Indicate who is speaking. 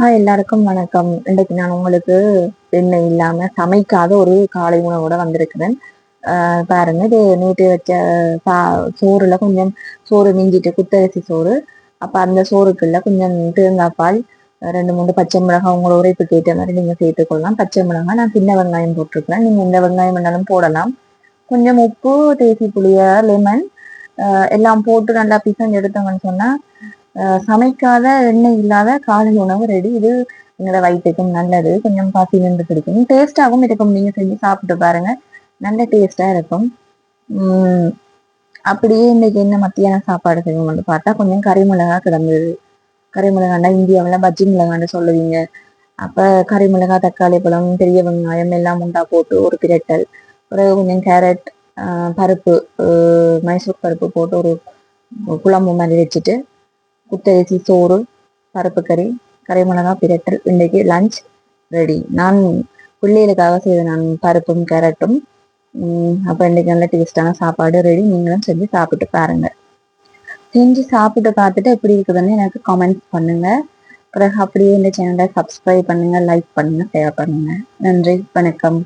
Speaker 1: எல்லாருக்கும் வணக்கம். இன்றைக்கு நான் உங்களுக்கு எண்ணெய் இல்லாம சமைக்காத ஒரு காலை உணவோட வந்திருக்கிறேன். பாருங்க, இது நேற்று வச்ச சா சோறுல கொஞ்சம் சோறு மிஞ்சிட்டு, குத்தரிசி சோறு. அப்ப அந்த சோறுக்குள்ள கொஞ்சம் தேங்காய் பால், 2 3 பச்சை மிளகாய் உங்களோட உரைப்புக்கு ஏற்ற மாதிரி நீங்க சேர்த்துக்கொள்ளலாம். பச்சை மிளகாய் நான் சின்ன வெங்காயம் போட்டிருக்கிறேன். நீங்க எந்த வெங்காயம் வேணாலும் போடலாம். கொஞ்சம் உப்பு, தேசி புளிய, லெமன் எல்லாம் போட்டு நல்லா பிசைஞ்சு எடுத்தோம்னு சொன்னா சமைக்காத எண்ணெய் இல்லாத காலை உணவு ரெடி. இது எங்களோட வயிற்றுக்கும் நல்லது. கொஞ்சம் பசி நின்று பிடிக்கும், டேஸ்டாகவும் இருக்கும். நீங்க செஞ்சு சாப்பிட்டு பாருங்க, நல்ல டேஸ்டா இருக்கும். அப்படியே இன்னைக்கு என்ன மத்தியான சாப்பாடு செய்வோம்னு பார்த்தா, கொஞ்சம் கறி மிளகா கிடந்தது. கறி மிளகாண்டா இந்தியாவில் பஜ்ஜி மிளகான்னு சொல்லுவீங்க. அப்ப கறி மிளகா, தக்காளி பழம், பெரிய வெங்காயம் எல்லாம் உண்டா போட்டு ஒரு பிரட்டல், ஒரு கொஞ்சம் கேரட், பருப்பு, மைசூர் பருப்பு போட்டு ஒரு குழம்பு மாதிரி வச்சுட்டு, குத்தரிசி சோறு, பருப்பு கறி, கறி மிளகா பிரட்டல். இன்றைக்கு லஞ்ச் ரெடி. நான் பிள்ளைகளுக்காக செய்த நான் பருப்பும் கேரட்டும். அப்போ இன்றைக்கு நல்ல டேஸ்டான சாப்பாடு ரெடி. நீங்களும் செஞ்சு சாப்பிட்டு பாருங்க. செஞ்சு சாப்பிட்டு பார்த்துட்டு எப்படி இருக்குதுன்னு எனக்கு கமெண்ட்ஸ் பண்ணுங்க. பிறகு அப்படியே இந்த சேனலை சப்ஸ்கிரைப் பண்ணுங்க, லைக் பண்ணுங்க, ஷேர் பண்ணுங்க. நன்றி, வணக்கம்.